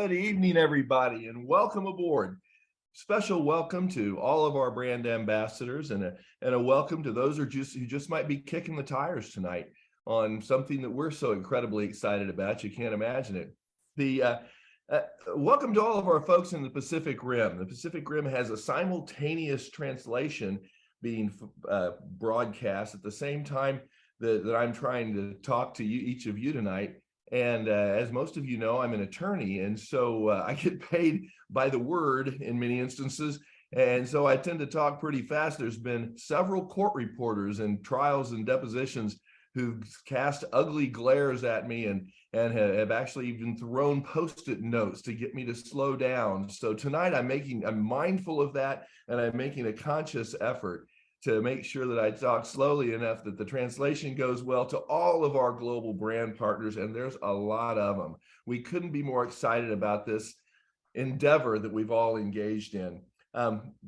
Good evening, everybody, and welcome aboard. Special welcome to all of our brand ambassadors, and a welcome to those who just might be kicking the tires tonight on something that we're so incredibly excited about. You can't imagine it. Welcome to all of our folks in the Pacific Rim. The Pacific Rim has a simultaneous translation being broadcast at the same time that I'm trying to talk to you, each of you tonight. And as most of you know, I'm an attorney, and so I get paid by the word in many instances. And so I tend to talk pretty fast. There's been several court reporters and trials and depositions who've cast ugly glares at me and have actually even thrown Post-it notes to get me to slow down. So tonight I'm mindful of that, and I'm making a conscious effort to make sure that I talk slowly enough that the translation goes well to all of our global brand partners, and there's a lot of them. We couldn't be more excited about this endeavor that we've all engaged in.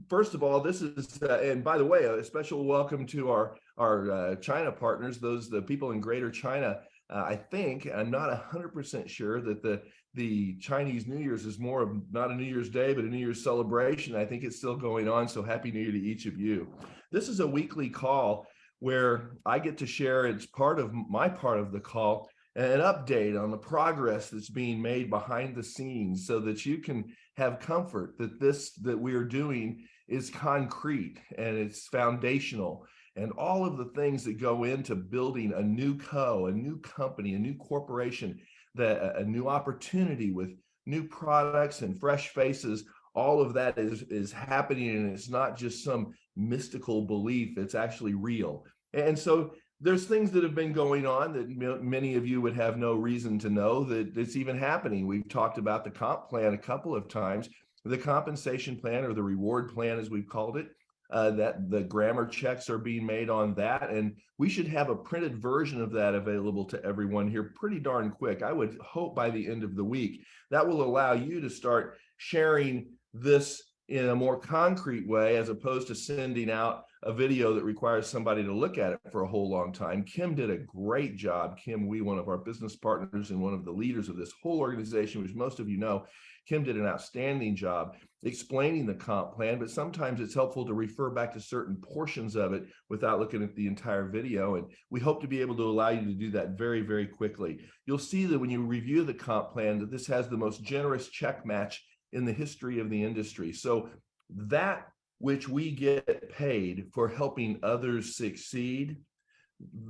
First of all, this is, and by the way, a special welcome to our China partners, the people in Greater China. I think, I'm not 100% sure that the Chinese New Year's is more of not a New Year's Day, but a New Year's celebration. I think it's still going on, so Happy New Year to each of you. This is a weekly call where I get to share, it's part of the call, an update on the progress that's being made behind the scenes so that you can have comfort that that we're doing is concrete and it's foundational. And all of the things that go into building a new company, a new corporation, a new opportunity with new products and fresh faces, all of that is happening, and it's not just some mystical belief, it's actually real. And so there's things that have been going on that many of you would have no reason to know that it's even happening. We've talked about the comp plan a couple of times, the compensation plan, or the reward plan as we've called it. That the grammar checks are being made on that, and we should have a printed version of that available to everyone here pretty darn quick. I would hope by the end of the week. That will allow you to start sharing this in a more concrete way, as opposed to sending out a video that requires somebody to look at it for a whole long time. Kim did a great job. Kim Wee, one of our business partners and one of the leaders of this whole organization, which most of you know, Kim did an outstanding job explaining the comp plan, but sometimes it's helpful to refer back to certain portions of it without looking at the entire video. And we hope to be able to allow you to do that very, very quickly. You'll see that when you review the comp plan, that this has the most generous check match in the history of the industry. So that which we get paid for helping others succeed,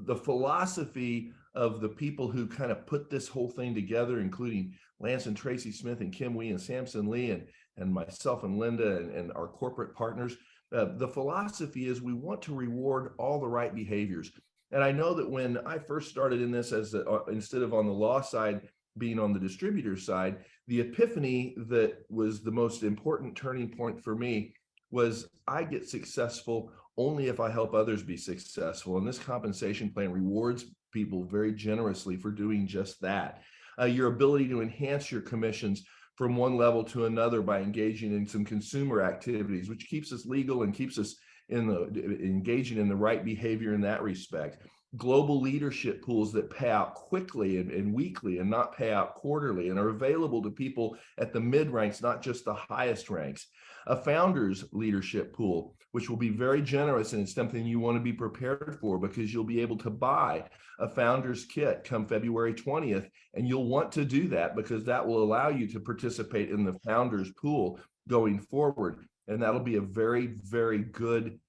the philosophy of the people who kind of put this whole thing together, including Lance and Tracy Smith and Kim Wee and Samson Lee and myself and Linda and our corporate partners, the philosophy is we want to reward all the right behaviors. And I know that when I first started in this, instead of on the law side, being on the distributor side, the epiphany that was the most important turning point for me was I get successful only if I help others be successful. And this compensation plan rewards people very generously for doing just that. Your ability to enhance your commissions from one level to another by engaging in some consumer activities, which keeps us legal and keeps us engaging in the right behavior in that respect. Global leadership pools that pay out quickly and weekly and not pay out quarterly and are available to people at the mid ranks, not just the highest ranks. A founders leadership pool, which will be very generous, and it's something you want to be prepared for, because you'll be able to buy a founders kit come February 20th, and you'll want to do that because that will allow you to participate in the founders pool going forward. And that'll be a very, very good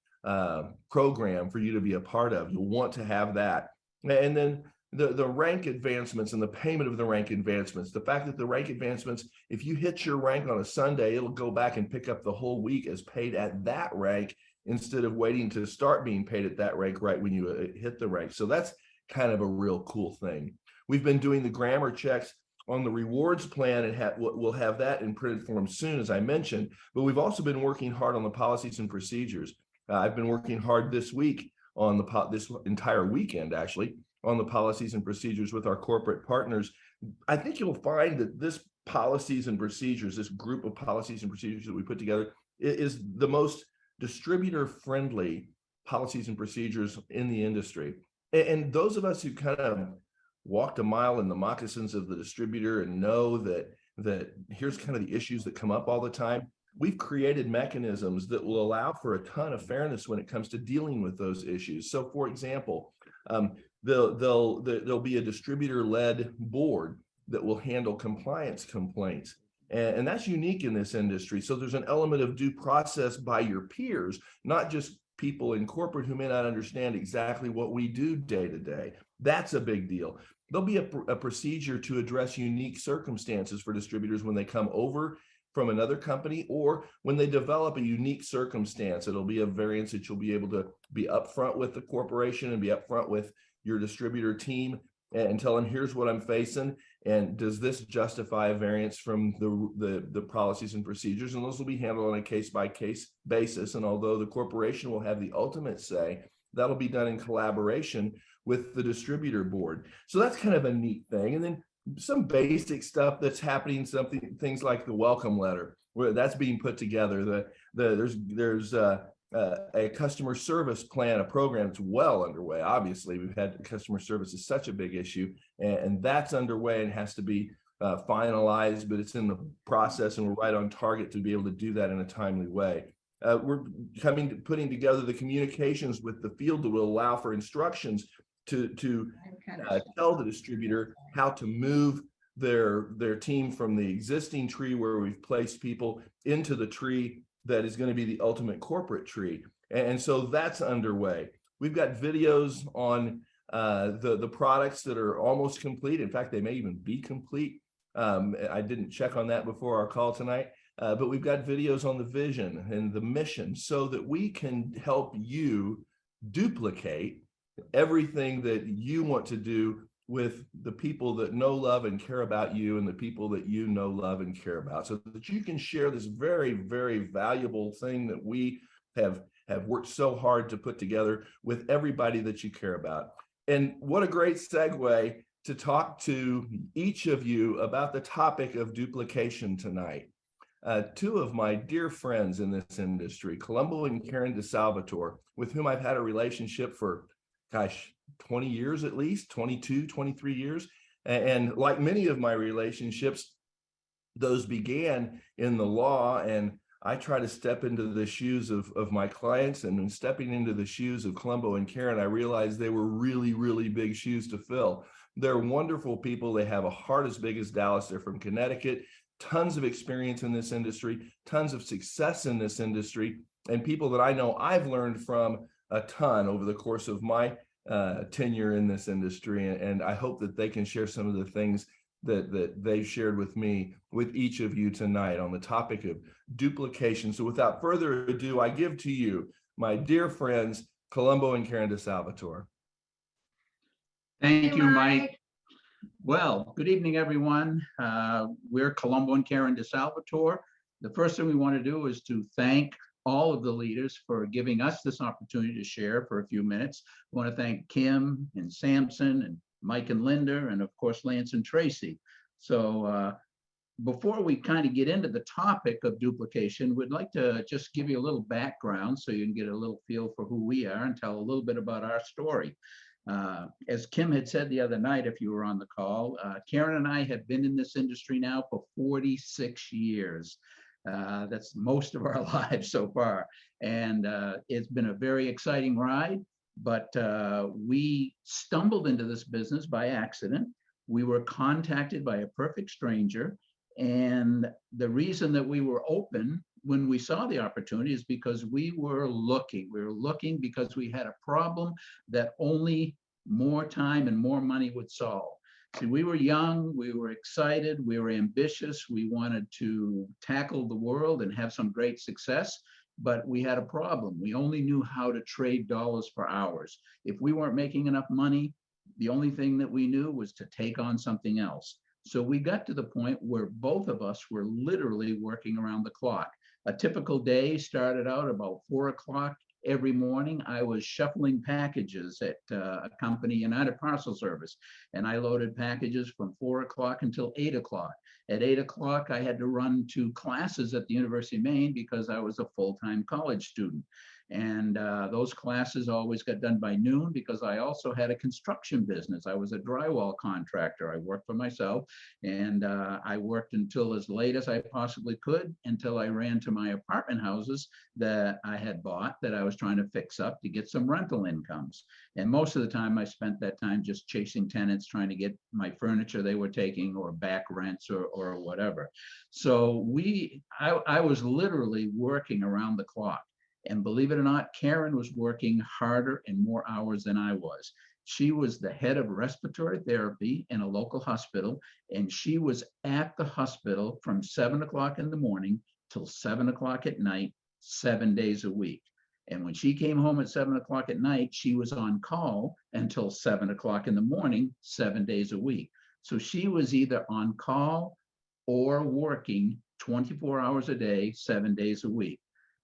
program for you to be a part of. You'll want to have that. And then the rank advancements and the payment of the rank advancements, the fact that the rank advancements, if you hit your rank on a Sunday, it'll go back and pick up the whole week as paid at that rank instead of waiting to start being paid at that rank right when you hit the rank. So that's kind of a real cool thing. We've been doing the grammar checks on the rewards plan, and we'll have that in printed form soon, as I mentioned, but we've also been working hard on the policies and procedures. I've been working hard this week on this entire weekend, actually, on the policies and procedures with our corporate partners. I think you'll find that this policies and procedures, this group of policies and procedures that we put together, is the most distributor-friendly policies and procedures in the industry. And those of us who kind of walked a mile in the moccasins of the distributor and know that that here's kind of the issues that come up all the time. We've created mechanisms that will allow for a ton of fairness when it comes to dealing with those issues. So, for example, there'll be a distributor-led board that will handle compliance complaints. And that's unique in this industry. So there's an element of due process by your peers, not just people in corporate who may not understand exactly what we do day to day. That's a big deal. There'll be a procedure to address unique circumstances for distributors when they come over from another company, or when they develop a unique circumstance. It'll be a variance that you'll be able to be upfront with the corporation and be upfront with your distributor team and tell them, here's what I'm facing, and does this justify a variance from the policies and procedures? And those will be handled on a case-by-case basis. And although the corporation will have the ultimate say, that'll be done in collaboration with the distributor board. So that's kind of a neat thing. And then some basic stuff that's happening, things like the welcome letter, where that's being put together. There's a customer service plan, a program that's well underway. Obviously, we've had customer service is such a big ing, and that's underway and has to be finalized, but it's in the process, and we're right on target to be able to do that in a timely way. We're putting together the communications with the field that will allow for instructions to tell the distributor how to move their team from the existing tree where we've placed people into the tree that is going to be the ultimate corporate tree. And so that's underway. We've got videos on the products that are almost complete. In fact, they may even be complete. I didn't check on that before our call tonight, but we've got videos on the vision and the mission so that we can help you duplicate everything that you want to do with the people that know, love, and care about you, and the people that you know, love, and care about, so that you can share this very, very valuable thing that we have worked so hard to put together with everybody that you care about. And what a great segue to talk to each of you about the topic of duplication tonight. Two of my dear friends in this industry, Colombo and Karen DiSalvatore, with whom I've had a relationship for, 20 years at least, 22, 23 years. And like many of my relationships, those began in the law, and I try to step into the shoes of my clients. And in stepping into the shoes of Colombo and Karen, I realized they were really, really big shoes to fill. They're wonderful people. They have a heart as big as Dallas. They're from Connecticut, tons of experience in this industry, tons of success in this industry, and people that I know I've learned from a ton over the course of my tenure in this industry. And I hope that they can share some of the things that they've shared with me, with each of you tonight on the topic of duplication. So without further ado, I give to you my dear friends, Colombo and Karen DiSalvatore. Thank you, Mike. Well, good evening, everyone. We're Colombo and Karen DiSalvatore. The first thing we want to do is to thank all of the leaders for giving us this opportunity to share for a few minutes. I want to thank Kim and Samson and Mike and Linda, and of course, Lance and Tracy. So before we kind of get into the topic of duplication, we'd like to just give you a little background so you can get a little feel for who we are and tell a little bit about our story. As Kim had said the other night, if you were on the call, Karen and I have been in this industry now for 46 years. That's most of our lives so far. And it's been a very exciting ride, but we stumbled into this business by accident. We were contacted by a perfect stranger. And the reason that we were open when we saw the opportunity is because we were looking. We were looking because we had a problem that only more time and more money would solve. See, we were young, we were excited, we were ambitious, we wanted to tackle the world and have some great success, but we had a problem. We only knew how to trade dollars for hours. If we weren't making enough money, the only thing that we knew was to take on something else. So we got to the point where both of us were literally working around the clock. A typical day started out about 4 o'clock. Every morning, I was shuffling packages at a company, United Parcel Service, and I loaded packages from 4 o'clock until 8 o'clock. At 8 o'clock, I had to run to classes at the University of Maine because I was a full-time college student. And those classes always got done by noon because I also had a construction business. I was a drywall contractor. I worked for myself, and I worked until as late as I possibly could until I ran to my apartment houses that I had bought that I was trying to fix up to get some rental incomes. And most of the time I spent that time just chasing tenants, trying to get my furniture they were taking or back rents or whatever. So I was literally working around the clock. And believe it or not, Karen was working harder and more hours than I was. She was the head of respiratory therapy in a local hospital, and she was at the hospital from 7 o'clock in the morning till 7 o'clock at night, 7 days a week. And when she came home at 7 o'clock at night, she was on call until 7 o'clock in the morning, 7 days a week. So she was either on call or working 24 hours a day, 7 days a week.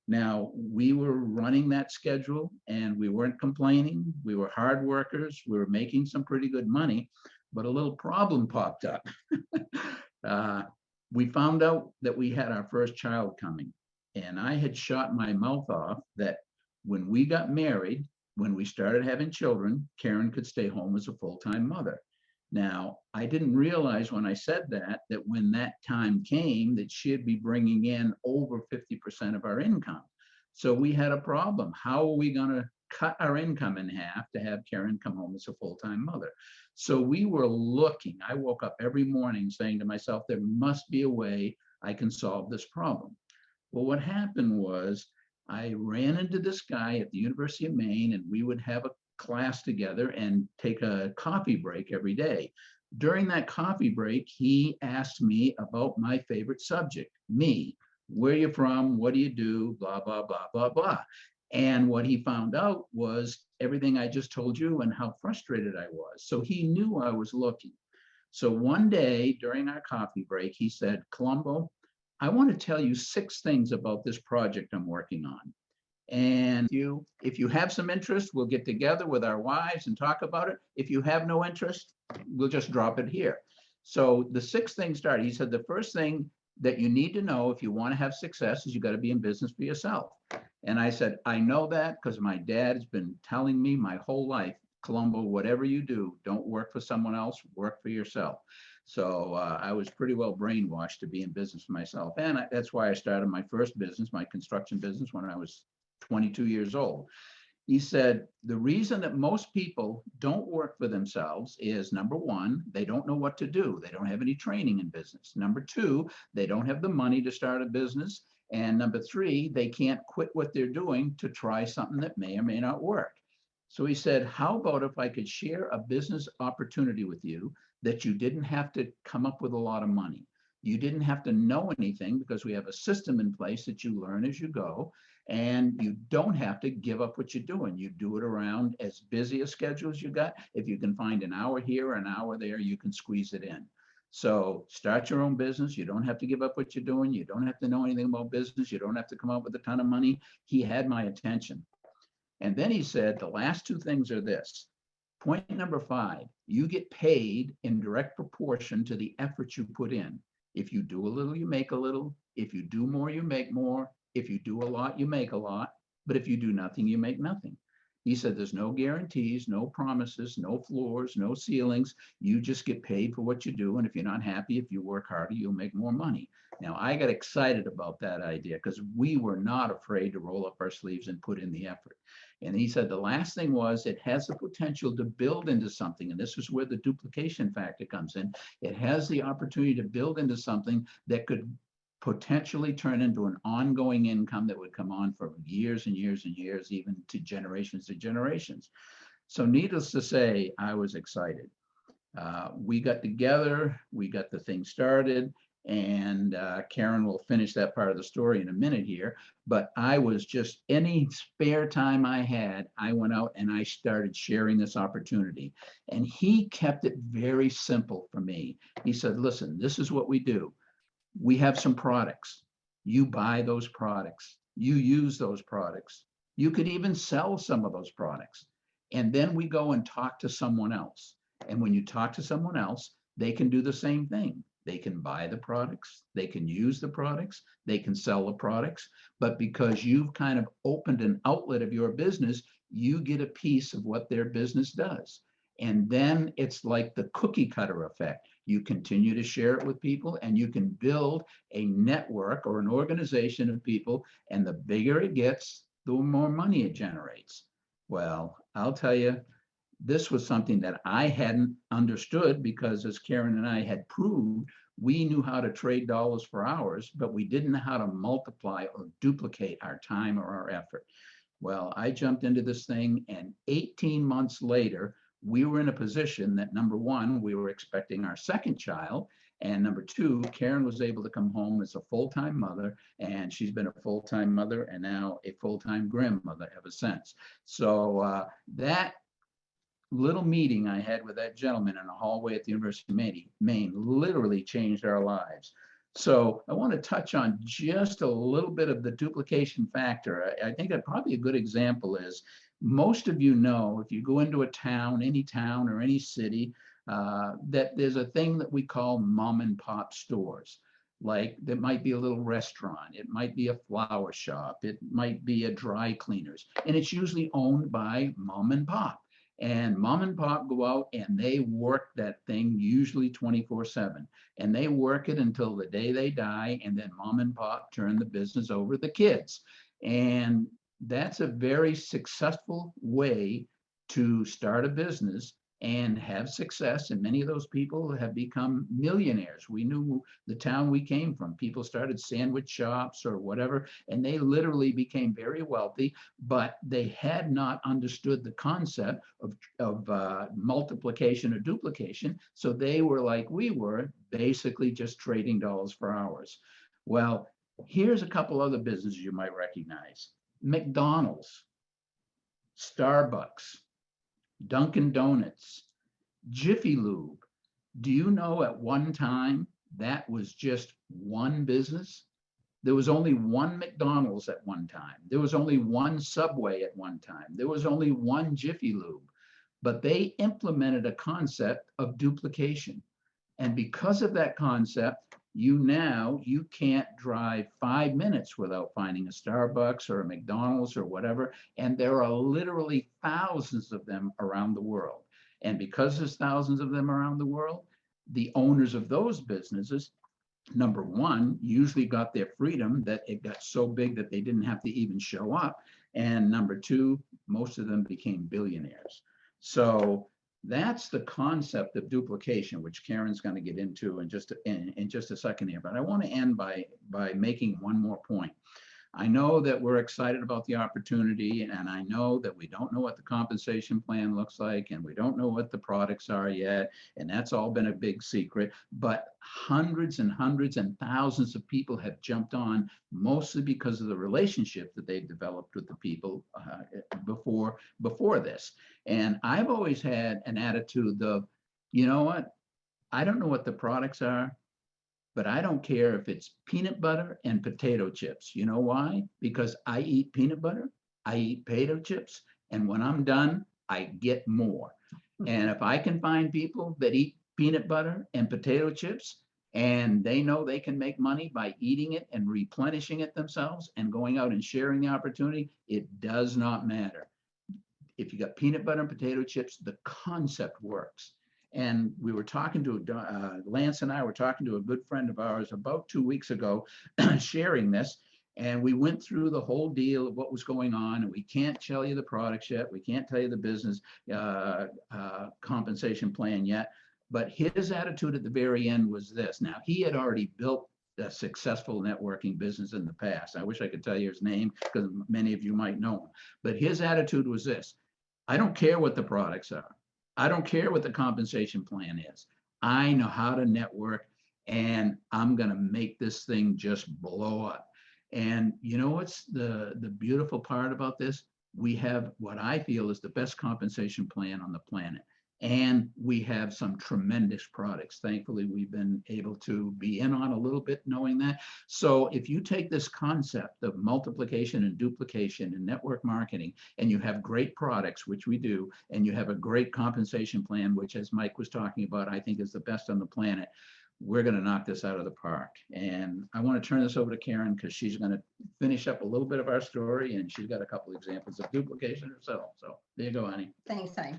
Now, we were running that schedule and we weren't complaining. We were hard workers. We were making some pretty good money, but a little problem popped up. We found out that we had our first child coming, and I had shot my mouth off that when we got married, when we started having children, Karen could stay home as a full-time mother. Now, I didn't realize when I said that when that time came, that she'd be bringing in over 50% of our income. So we had a problem. How are we going to cut our income in half to have Karen come home as a full-time mother? So we were looking. I woke up every morning saying to myself, there must be a way I can solve this problem. Well, what happened was I ran into this guy at the University of Maine, and we would have a class together and take a coffee break every day. During that coffee break, he asked me about my favorite subject, me. Where are you from? What do you do? Blah, blah, blah, blah, blah. And what he found out was everything I just told you and how frustrated I was. So he knew I was looking. So one day during our coffee break, he said, Colombo, I want to tell you 6 things about this project I'm working on. And if you have some interest, we'll get together with our wives and talk about it. If you have no interest, we'll just drop it here. So the 6 things started. He said, the first thing that you need to know if you want to have success is you got to be in business for yourself. And I said, I know that because my dad has been telling me my whole life, Colombo, whatever you do, don't work for someone else, work for yourself. So I was pretty well brainwashed to be in business for myself. And that's why I started my first business, my construction business, when I was 22 years old. He said, the reason that most people don't work for themselves is, number 1, they don't know what to do. They don't have any training in business. Number 2, they don't have the money to start a business. And number 3, they can't quit what they're doing to try something that may or may not work. So he said, how about if I could share a business opportunity with you that you didn't have to come up with a lot of money. You didn't have to know anything because we have a system in place that you learn as you go. And you don't have to give up what you're doing. You do it around as busy a schedule as you got. If you can find an hour here, an hour there, you can squeeze it in. So start your own business. You don't have to give up what you're doing. You don't have to know anything about business. You don't have to come up with a ton of money. He had my attention. And then he said, the last 2 things are this. Point number 5, you get paid in direct proportion to the effort you put in. If you do a little, you make a little. If you do more, you make more. If you do a lot, you make a lot. But if you do nothing, you make nothing. He said, there's no guarantees, no promises, no floors, no ceilings. You just get paid for what you do. And if you're not happy, if you work harder, you'll make more money. Now, I got excited about that idea because we were not afraid to roll up our sleeves and put in the effort. And he said, the last thing was it has the potential to build into something. And this is where the duplication factor comes in. It has the opportunity to build into something that could potentially turn into an ongoing income that would come on for years and years and years, even to generations. So needless to say, I was excited. We got together, we got the thing started, and Karen will finish that part of the story in a minute here. But I was just, any spare time I had, I went out and I started sharing this opportunity. And he kept it very simple for me. He said, listen, this is what we do. We have some products. You buy those products. You use those products. You could even sell some of those products. And then we go and talk to someone else. And when you talk to someone else, they can do the same thing. They can buy the products, they can use the products, they can sell the products, but because you've kind of opened an outlet of your business, you get a piece of what their business does. And then it's like the cookie cutter effect. You continue to share it with people and you can build a network or an organization of people. And the bigger it gets, the more money it generates. Well, I'll tell you, this was something that I hadn't understood because, as Karen and I had proved, we knew how to trade dollars for hours, but we didn't know how to multiply or duplicate our time or our effort. Well, I jumped into this thing, and 18 months later, we were in a position that, number one, we were expecting our second child. And number two, Karen was able to come home as a full-time mother, and she's been a full-time mother and now a full-time grandmother ever since. So that little meeting I had with that gentleman in a hallway at the University of Maine literally changed our lives. So I want to touch on just a little bit of the duplication factor. I think that probably a good example is, most of you know, if you go into a town, any town or any city, that there's a thing that we call mom and pop stores. Like there might be a little restaurant, it might be a flower shop, it might be a dry cleaners, and it's usually owned by mom and pop. And mom and pop go out and they work that thing usually 24/7. And they work it until the day they die. And then mom and pop turn the business over to the kids. And that's a very successful way to start a business and have success. And many of those people have become millionaires. We knew the town we came from. People started sandwich shops or whatever, and they literally became very wealthy, but they had not understood the concept of multiplication or duplication. So they were like we were, basically just trading dollars for hours. Well, here's a couple other businesses you might recognize. McDonald's, Starbucks, Dunkin' Donuts, Jiffy Lube. Do you know at one time that was just one business? There was only one McDonald's at one time. There was only one Subway at one time. There was only one Jiffy Lube. But they implemented a concept of duplication. And because of that concept, you can't drive 5 minutes without finding a Starbucks or a McDonald's or whatever. And there are literally thousands of them around the world. And because there's thousands of them around the world, the owners of those businesses, number one, usually got their freedom that it got so big that they didn't have to even show up. And number two, most of them became billionaires. So that's the concept of duplication, which Karen's going to get into in just a second here. But I want to end by making one more point. I know that we're excited about the opportunity, and I know that we don't know what the compensation plan looks like, and we don't know what the products are yet, and that's all been a big secret. But hundreds and hundreds and thousands of people have jumped on, mostly because of the relationship that they've developed with the people before this. And I've always had an attitude of, you know what, I don't know what the products are, but I don't care if it's peanut butter and potato chips. You know why? Because I eat peanut butter, I eat potato chips, and when I'm done, I get more. And if I can find people that eat peanut butter and potato chips, and they know they can make money by eating it and replenishing it themselves and going out and sharing the opportunity, it does not matter. If you got peanut butter and potato chips, the concept works. And we were talking to, Lance and I were talking to a good friend of ours about 2 weeks ago, sharing this. And we went through the whole deal of what was going on. And we can't tell you the products yet. We can't tell you the business compensation plan yet. But his attitude at the very end was this. Now, he had already built a successful networking business in the past. I wish I could tell you his name because many of you might know him. But his attitude was this. I don't care what the products are. I don't care what the compensation plan is. I know how to network, and I'm going to make this thing just blow up. And you know what's the beautiful part about this? We have what I feel is the best compensation plan on the planet. And we have some tremendous products. Thankfully, we've been able to be in on a little bit knowing that. So if you take this concept of multiplication and duplication and network marketing, and you have great products, which we do, and you have a great compensation plan, which, as Mike was talking about, I think is the best on the planet. we're going to knock this out of the park. And I want to turn this over to Karen because she's going to finish up a little bit of our story, and she's got a couple of examples of duplication herself. So there you go, Annie. Thanks, honey.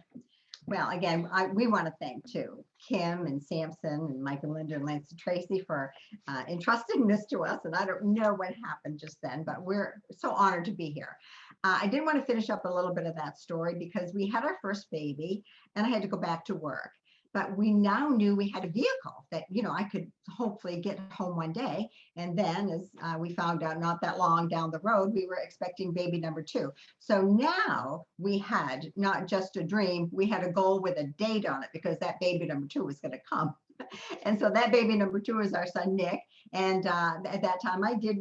Well, again, we want to thank too Kim and Samson and Mike and Linda and Lance and Tracy for entrusting this to us. And I don't know what happened just then, but we're so honored to be here. I did want to finish up a little bit of that story because we had our first baby and I had to go back to work. But we now knew we had a vehicle that, you know, I could hopefully get home one day. And then as we found out not that long down the road, we were expecting baby number 2. So now we had not just a dream, we had a goal with a date on it because that baby number 2 was going to come. And so that baby number 2 is our son, Nick. And at that time, I did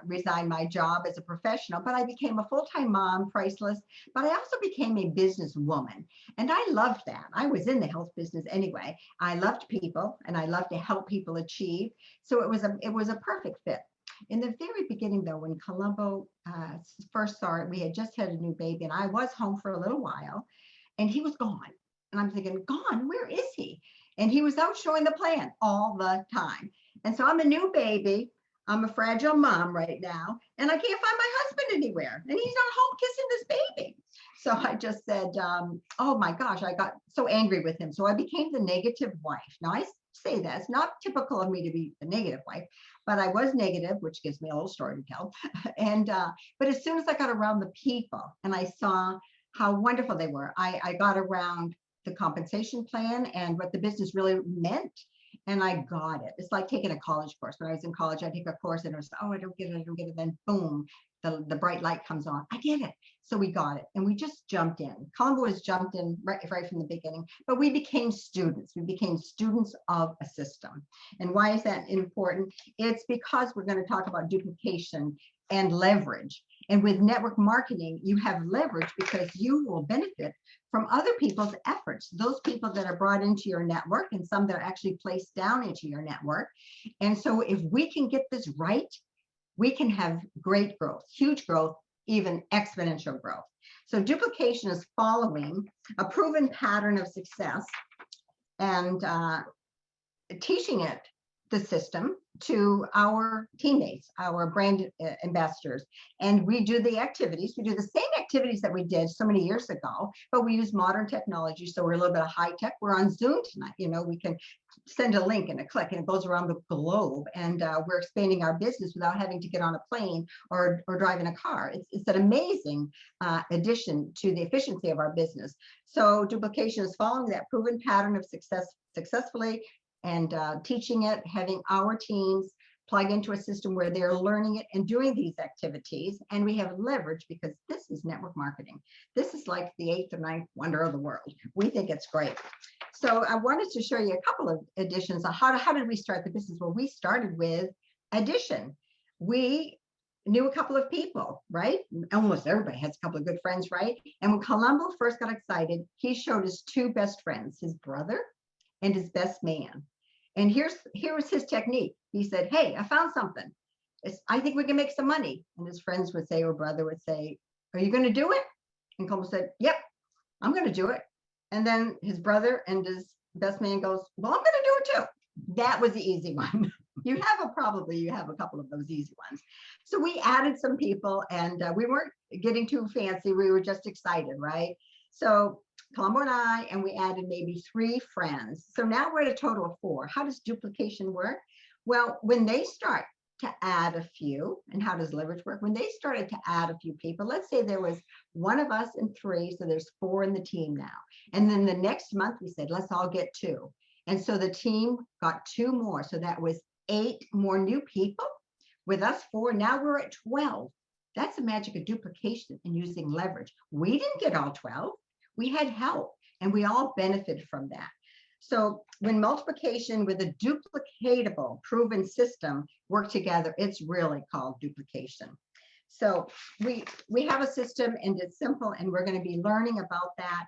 resign my job as a professional, but I became a full-time mom, priceless, but I also became a businesswoman. And I loved that. I was in the health business anyway. I loved people and I loved to help people achieve. So it was a perfect fit. In the very beginning, though, when Colombo first saw it, we had just had a new baby and I was home for a little while and he was gone. And I'm thinking, gone? Where is he? And he was out showing the plan all the time. And so I'm a new baby. I'm a fragile mom right now. And I can't find my husband anywhere. And he's not home kissing this baby. So I just said, oh my gosh, I got so angry with him. So I became the negative wife. Now I say that it's not typical of me to be the negative wife, but I was negative, which gives me a little story to tell. And but as soon as I got around the people and I saw how wonderful they were, I got around the compensation plan and what the business really meant. And I got it. It's like taking a college course. When I was in college, I take a course and it was, oh, I don't get it. Then boom, the bright light comes on. I get it. So we got it. And we just jumped in. Colombo has jumped in right from the beginning, but we became students. We became students of a system. And why is that important? It's because we're going to talk about duplication and leverage. And with network marketing, you have leverage because you will benefit from other people's efforts, those people that are brought into your network and some that are actually placed down into your network. And so if we can get this right, we can have great growth, huge growth, even exponential growth. So duplication is following a proven pattern of success and teaching it, the system, to our teammates, our brand ambassadors. And we do the activities. We do the same activities that we did so many years ago, but we use modern technology. So we're a little bit of high tech. We're on Zoom tonight. You know, we can send a link and a click and it goes around the globe. And we're expanding our business without having to get on a plane or drive in a car. It's an amazing addition to the efficiency of our business. So duplication is following that proven pattern of success successfully and teaching it, having our teams plug into a system where they're learning it and doing these activities. And we have leverage because this is network marketing. This is like the 8th or 9th wonder of the world. We think it's great. So I wanted to show you a couple of additions on how did we start the business? Well, we started with addition. We knew a couple of people, right? Almost everybody has a couple of good friends, right? And when Colombo first got excited, he showed his 2 best friends, his brother and his best man. And here was his technique. He said, hey, I found something. I think we can make some money. And his friends would say, or brother would say, are you going to do it? And Colombo said, yep, I'm going to do it. And then his brother and his best man goes, well, I'm going to do it too. That was the easy one. You have a couple of those easy ones. So we added some people and we weren't getting too fancy. We were just excited, right? So Colombo and we added maybe 3 friends. So now we're at a total of 4. How does duplication work? Well, when they start to add a few, and how does leverage work? When they started to add a few people, let's say there was one of us and 3, so there's 4 in the team now. And then the next month we said, let's all get 2. And so the team got 2 more. So that was 8 more new people with us 4. Now we're at 12. That's the magic of duplication and using leverage. We didn't get all 12. We had help and we all benefited from that. So when multiplication with a duplicatable proven system work together, it's really called duplication. So we have a system and it's simple and we're going to be learning about that,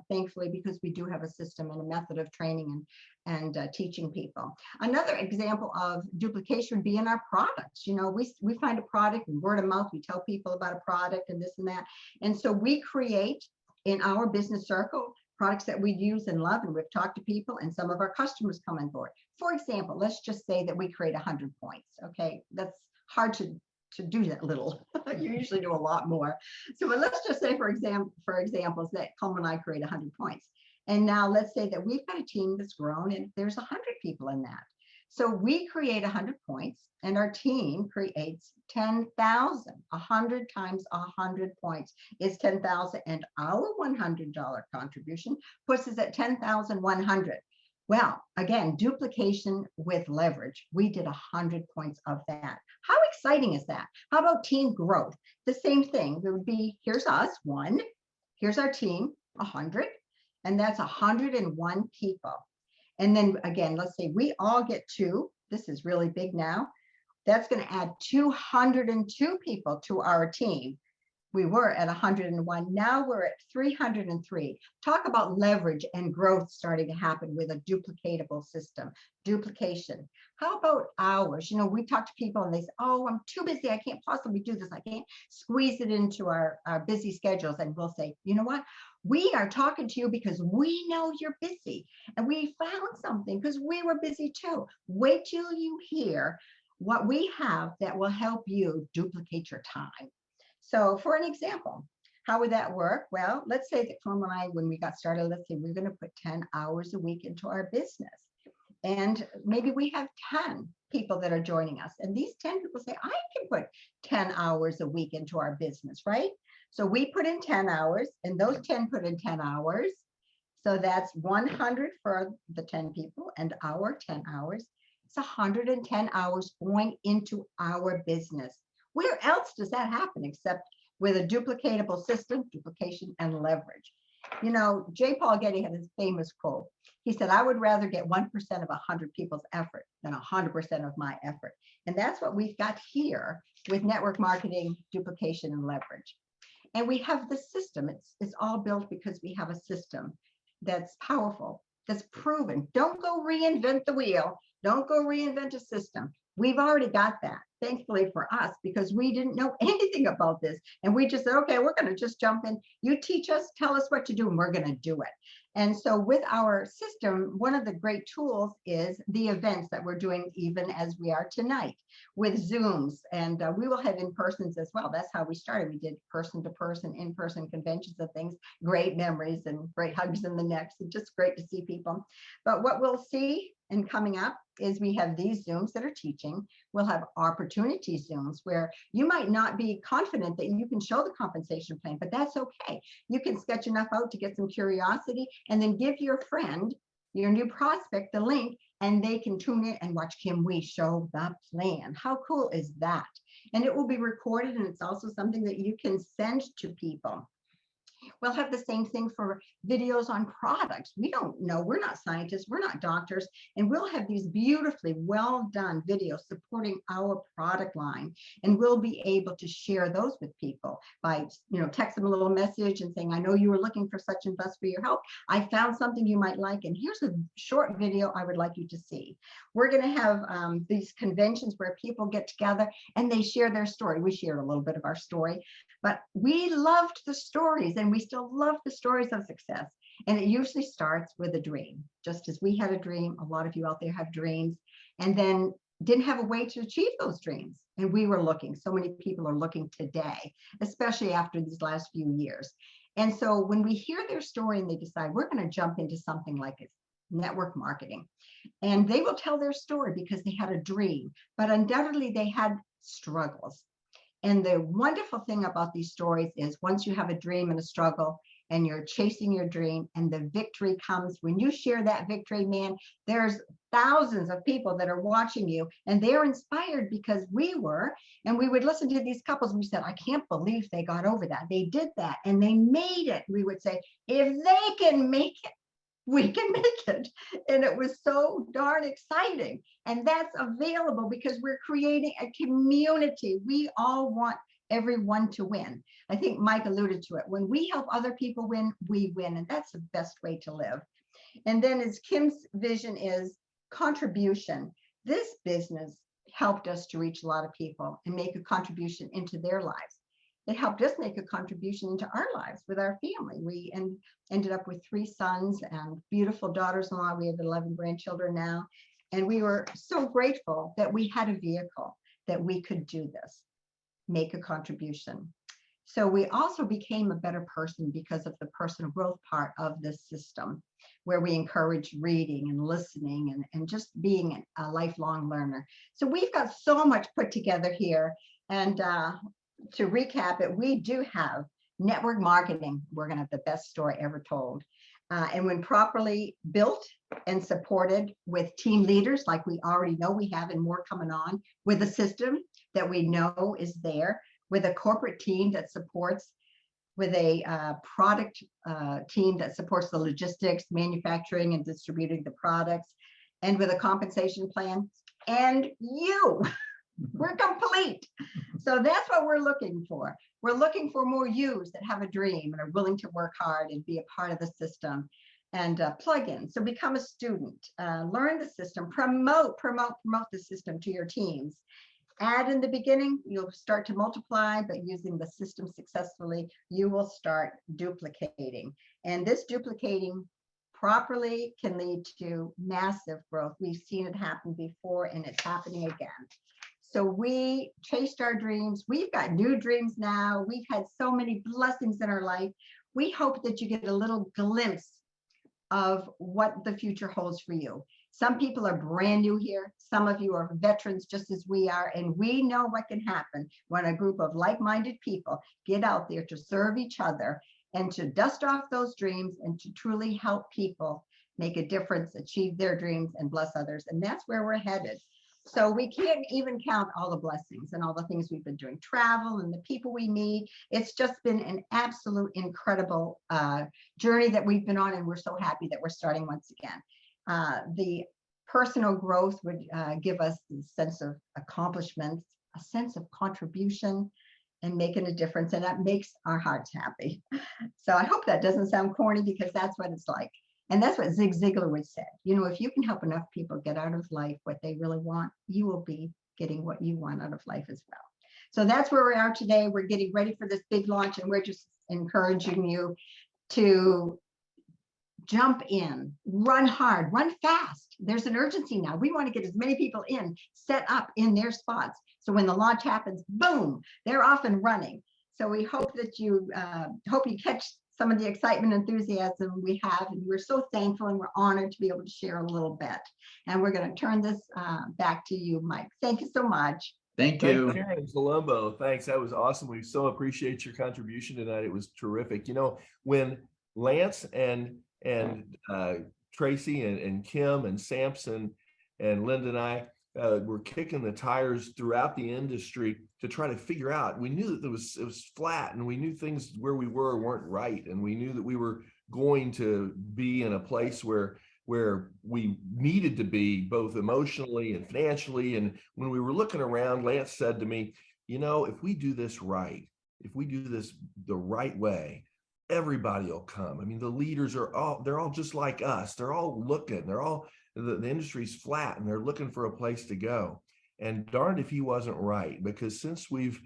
thankfully, because we do have a system and a method of training and teaching people. Another example of duplication would be in our products. You know, we find a product and word of mouth, we tell people about a product and this and that. And so we create in our business circle products that we use and love, and we've talked to people, and some of our customers come on board. For example, let's just say that we create 100 points. Okay, that's hard to do that little. You usually do a lot more. So but let's just say, for examples, that Colm and I create 100 points. And now let's say that we've got a team that's grown and there's 100 people in that. So we create 100 points and our team creates 10,000. 100 times 100 points is 10,000, and our $100 contribution puts us at 10,100. Well, again, duplication with leverage. We did 100 points of that. How exciting is that? How about team growth? The same thing. There would be, here's us, 1. Here's our team, 100. And that's 101 people. And then again, let's say we all get 2. This is really big now. That's going to add 202 people to our team. We were at 101. Now we're at 303. Talk about leverage and growth starting to happen with a duplicatable system. Duplication. How about hours? You know, we talk to people and they say, oh, I'm too busy. I can't possibly do this. I can't squeeze it into our busy schedules. And we'll say, you know what? We are talking to you because we know you're busy. And we found something because we were busy too. Wait till you hear what we have that will help you duplicate your time. So for an example, how would that work? Well, let's say that Colm and I, when we got started, let's say we're going to put 10 hours a week into our business. And maybe we have 10 people that are joining us. And these 10 people say, I can put 10 hours a week into our business, right? So we put in 10 hours and those 10 put in 10 hours. So that's 100 for the 10 people and our 10 hours. It's 110 hours going into our business. Where else does that happen except with a duplicatable system, duplication, and leverage? You know, J. Paul Getty had his famous quote. He said, I would rather get 1% of 100 people's effort than 100% of my effort. And that's what we've got here with network marketing, duplication, and leverage. And we have the system. It's all built because we have a system that's powerful, that's proven. Don't go reinvent the wheel. Don't go reinvent a system. We've already got that, thankfully for us, because we didn't know anything about this. And we just said, okay, we're going to just jump in. You teach us, tell us what to do, and we're going to do it. And so with our system, one of the great tools is the events that we're doing even as we are tonight with Zooms. And we will have in-persons as well. That's how we started. We did person-to-person, in-person conventions and things, great memories and great hugs in the necks. It's just great to see people. But what we'll see and coming up is we have these Zooms that are teaching. We'll have opportunity Zooms where you might not be confident that you can show the compensation plan, but that's okay. You can sketch enough out to get some curiosity and then give your friend, your new prospect, the link, and they can tune in and watch Kim Wee show the plan. How cool is that? And it will be recorded, and it's also something that you can send to people. We'll have the same thing for videos on products. We don't know, we're not scientists, we're not doctors, and we'll have these beautifully well done videos supporting our product line. And we'll be able to share those with people by, you know, text them a little message and saying, I know you were looking for such and thus for your help. I found something you might like, and here's a short video I would like you to see. We're going to have these conventions where people get together and they share their story. We shared a little bit of our story, but we loved the stories, and we still love the stories of success. And it usually starts with a dream. Just as we had a dream, a lot of you out there have dreams, and then didn't have a way to achieve those dreams. And we were looking. So many people are looking today, especially after these last few years. And so when we hear their story and they decide we're going to jump into something like network marketing, and they will tell their story because they had a dream, but undoubtedly they had struggles. And the wonderful thing about these stories is once you have a dream and a struggle and you're chasing your dream and the victory comes, when you share that victory, man, there's thousands of people that are watching you and they're inspired because we were. And we would listen to these couples and we said, I can't believe they got over that. They did that and they made it. We would say, if they can make it, we can make it. And it was so darn exciting. And that's available because we're creating a community. We all want everyone to win. I think Mike alluded to it. When we help other people win, we win. And that's the best way to live. And then as Kim's vision is contribution, this business helped us to reach a lot of people and make a contribution into their lives. it helped us make a contribution into our lives with our family. We ended up with 3 sons and beautiful daughters-in-law. We have 11 grandchildren now. And we were so grateful that we had a vehicle that we could do this, make a contribution. So we also became a better person because of the personal growth part of this system, where we encourage reading and listening and just being a lifelong learner. So we've got so much put together here. And to recap it, we do have network marketing. We're going to have the best story ever told. And when properly built and supported with team leaders, like we already know we have and more coming on, with a system that we know is there, with a corporate team that supports, with a product team that supports the logistics, manufacturing and distributing the products, and with a compensation plan, and you, we're complete. So that's what we're looking for. We're looking for more yous that have a dream and are willing to work hard and be a part of the system and plug in. So become a student, learn the system, promote the system to your teams. Add in the beginning, you'll start to multiply, but using the system successfully, you will start duplicating. And this duplicating properly can lead to massive growth. We've seen it happen before and it's happening again. So we chased our dreams. We've got new dreams now. We've had so many blessings in our life. We hope that you get a little glimpse of what the future holds for you. Some people are brand new here. Some of you are veterans just as we are. And we know what can happen when a group of like-minded people get out there to serve each other and to dust off those dreams and to truly help people make a difference, achieve their dreams, and bless others. And that's where we're headed. So we can't even count all the blessings and all the things we've been doing, travel and the people we meet. It's just been an absolute incredible journey that we've been on, and we're so happy that we're starting once again. The personal growth would give us a sense of accomplishments, a sense of contribution, and making a difference, and that makes our hearts happy. So I hope that doesn't sound corny, because that's what it's like. And that's what Zig Ziglar would say. You know, if you can help enough people get out of life what they really want, you will be getting what you want out of life as well. So that's where we are today. We're getting ready for this big launch, and we're just encouraging you to jump in, run hard, run fast. There's an urgency now. We want to get as many people in, set up in their spots. So when the launch happens, boom, they're off and running. So we hope that you catch some of the excitement and enthusiasm we have, and we're so thankful and we're honored to be able to share a little bit. And we're going to turn this back to you, Mike. Thank you so much. Thank you. Karen and Colombo, thanks. That was awesome. We so appreciate your contribution tonight. It was terrific. You know, when Lance and Tracy and Kim and Samson and Linda and I were kicking the tires throughout the industry to try to figure out, we knew that it was flat, and we knew things where we weren't right, and we knew that we were going to be in a place where we needed to be, both emotionally and financially. And when we were looking around, Lance said to me, you know, if we do this right, if we do this the right way, everybody will come. I mean, the leaders they're all just like us. They're all looking, the industry's flat, and they're looking for a place to go. And darned if he wasn't right, because since we've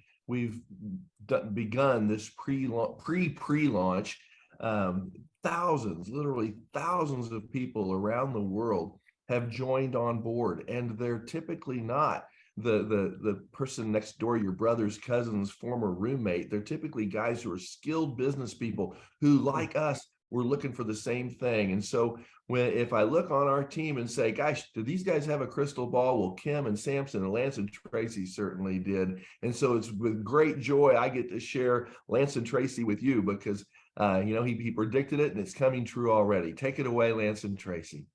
begun this pre-launch, literally thousands of people around the world have joined on board, and they're typically not the person next door, your brother's cousin's former roommate. They're typically guys who are skilled business people who, like us, were looking for the same thing. And so if I look on our team and say, gosh, do these guys have a crystal ball? Well, Kim and Samson and Lance and Tracy certainly did. And so it's with great joy I get to share Lance and Tracy with you, because you know, he predicted it, and it's coming true already. Take it away, Lance and Tracy.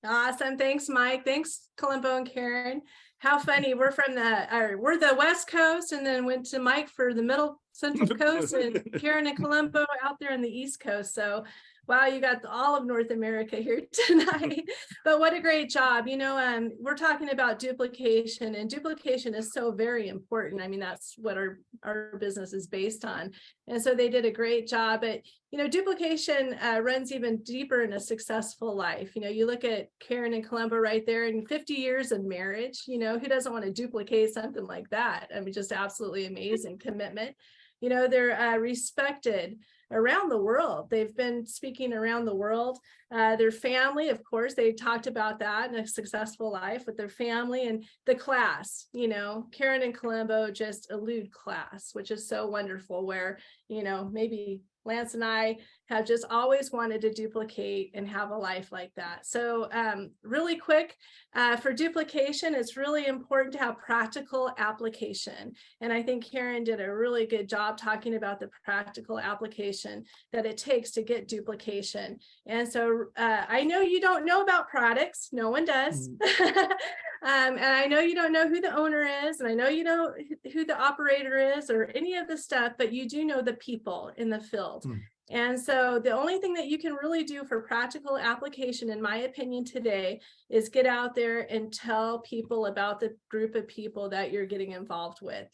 Awesome. Thanks, Mike. Thanks, Colombo and Karen. How funny. We're the West Coast, and then went to Mike for the middle Central Coast, and Karen and Colombo out there in the East Coast. So wow, you got all of North America here tonight. But what a great job. You know, we're talking about duplication, and duplication is so very important. I mean, that's what our business is based on. And so they did a great job. But, you know, duplication runs even deeper in a successful life. You know, you look at Karen and Colombo right there, and 50 years of marriage, you know, who doesn't want to duplicate something like that? I mean, just absolutely amazing commitment. They're respected around the world. They've been speaking around the world. Their family, of course, they talked about that in a successful life with their family, and the class, Karen and Colombo just elude class, which is so wonderful, where, maybe Lance and I have just always wanted to duplicate and have a life like that. So really quick, for duplication, it's really important to have practical application. And I think Karen did a really good job talking about the practical application that it takes to get duplication. And so I know you don't know about products. No one does. And I know you don't know who the owner is, and I know you know who the operator is or any of the stuff, but you do know the people in the field. And so the only thing that you can really do for practical application, in my opinion, today is get out there and tell people about the group of people that you're getting involved with,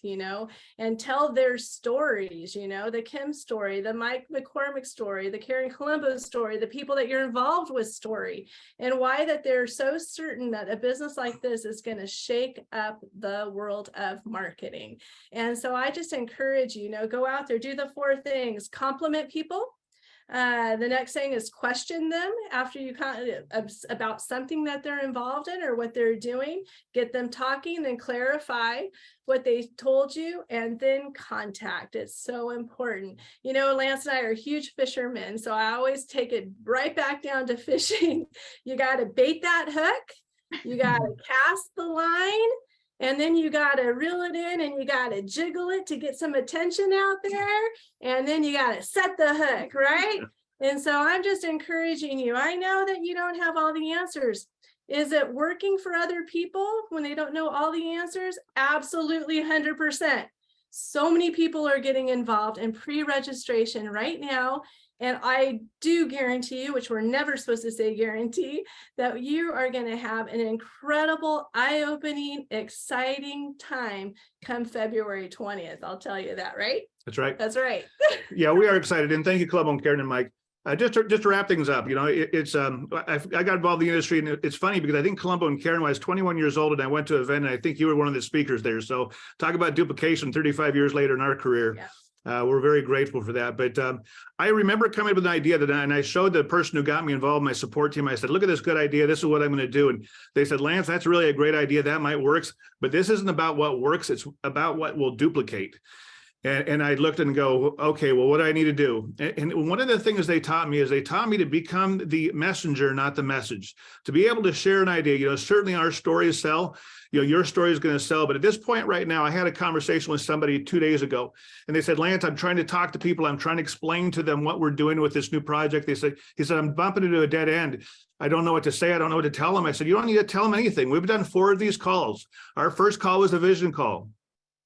and tell their stories, the Kim story, the Mike McCormick story, the Karen Colombo story, the people that you're involved with story, and why that they're so certain that a business like this is going to shake up the world of marketing. And so I just encourage you, go out there, do the 4 things: compliment people. The next thing is question them after you about something that they're involved in or what they're doing. Get them talking, then clarify what they told you, and then contact. It's so important. Lance and I are huge fishermen, so I always take it right back down to fishing. You got to bait that hook, you got to cast the line, and then you got to reel it in and you got to jiggle it to get some attention out there. And then you got to set the hook, right? And so I'm just encouraging you. I know that you don't have all the answers. Is it working for other people when they don't know all the answers? Absolutely, 100%. So many people are getting involved in pre-registration right now. And I do guarantee you, which we're never supposed to say guarantee, that you are going to have an incredible, eye-opening, exciting time come February 20th. I'll tell you that, right? That's right. That's right. Yeah, we are excited. And thank you, Colombo and Karen and Mike. Just to wrap things up, I got involved in the industry, and it's funny because I think Colombo and Karen, when I was 21 years old and I went to an event, and I think you were one of the speakers there. So talk about duplication 35 years later in our career. Yeah. We're very grateful for that. But I remember coming up with an idea and I showed the person who got me involved in my support team. I said, look at this good idea. This is what I'm going to do. And they said, Lance, that's really a great idea. That might work. But this isn't about what works. It's about what will duplicate. And I looked and go, okay, well, what do I need to do? And one of the things they taught me to become the messenger, not the message, to be able to share an idea. Certainly our stories sell. Your story is going to sell. But at this point right now, I had a conversation with somebody 2 days ago, and they said, Lance, I'm trying to talk to people. I'm trying to explain to them what we're doing with this new project. He said, I'm bumping into a dead end. I don't know what to say. I don't know what to tell them. I said, you don't need to tell them anything. We've done 4 of these calls. Our first call was a vision call.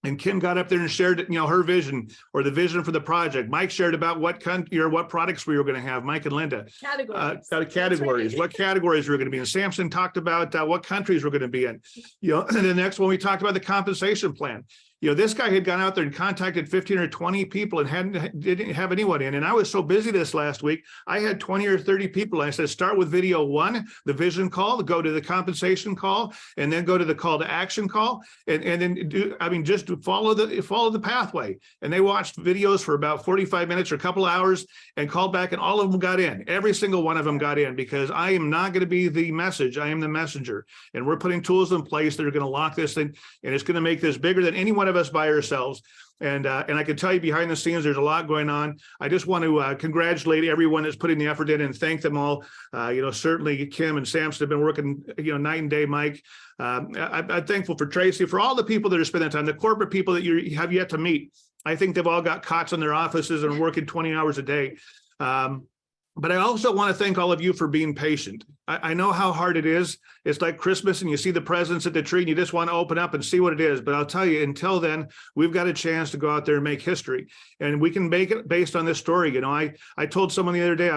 And Kim got up there and shared, her vision or the vision for the project. Mike shared about what products we were going to have. Mike and Linda. Categories. What categories we were going to be in. Samson talked about what countries we're going to be in. And the next one we talked about the compensation plan. This guy had gone out there and contacted 15 or 20 people and didn't have anyone in. And I was so busy this last week, I had 20 or 30 people. I said, start with video 1, the vision call, go to the compensation call, and then go to the call to action call. And then just to follow the pathway. And they watched videos for about 45 minutes or a couple hours and called back, and all of them got in. Every single one of them got in, because I am not going to be the message. I am the messenger. And we're putting tools in place that are going to lock this thing, and it's going to make this bigger than any one of us by ourselves. And I can tell you behind the scenes, there's a lot going on. I just want to congratulate everyone that's putting the effort in and thank them all. Certainly Kim and Samson have been working, night and day. Mike, I'm thankful for Tracy, for all the people that are spending time, the corporate people that you have yet to meet. I think they've all got cots in their offices and working 20 hours a day. But I also want to thank all of you for being patient. I know how hard it is. It's like Christmas and you see the presents at the tree and you just want to open up and see what it is. But I'll tell you, until then, we've got a chance to go out there and make history. And we can make it based on this story. I told someone the other day,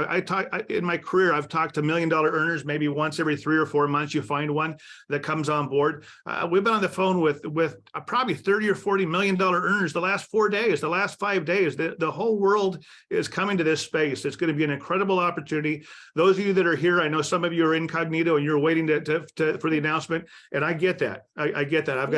in my career, I've talked to $1 million earners. Maybe once every 3 or 4 months, you find one that comes on board. We've been on the phone with probably 30 or 40 $1 million earners the last 4 days, the last 5 days. The whole world is coming to this space. It's going to be an incredible opportunity. Those of you that are here, I know some of you are incognito and you're waiting for the announcement. And I get that. I get that. I've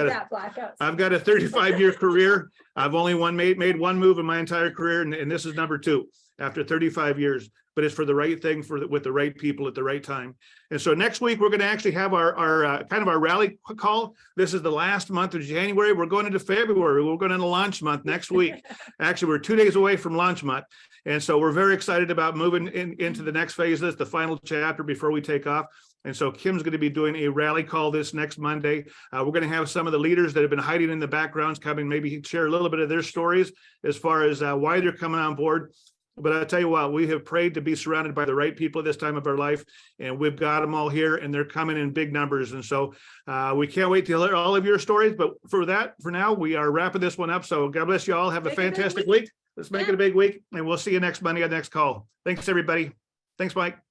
got a 35-year career. I've only made one move in my entire career, and this is number 2 after 35 years. But it's for the right thing with the right people at the right time. And so next week, we're going to actually have our kind of our rally call. This is the last month of January. We're going into February. We're going into launch month next week. Actually, we're 2 days away from launch month. And so we're very excited about moving into the next phase. That's the final chapter before we take off. And so Kim's going to be doing a rally call this next Monday. We're going to have some of the leaders that have been hiding in the backgrounds coming, maybe share a little bit of their stories as far as why they're coming on board. But I'll tell you what, we have prayed to be surrounded by the right people at this time of our life, and we've got them all here, and they're coming in big numbers. And so we can't wait to hear all of your stories. But for now, we are wrapping this one up. So God bless you all. Have a fantastic week. Let's make it a big week, and we'll see you next Monday on the next call. Thanks, everybody. Thanks, Mike.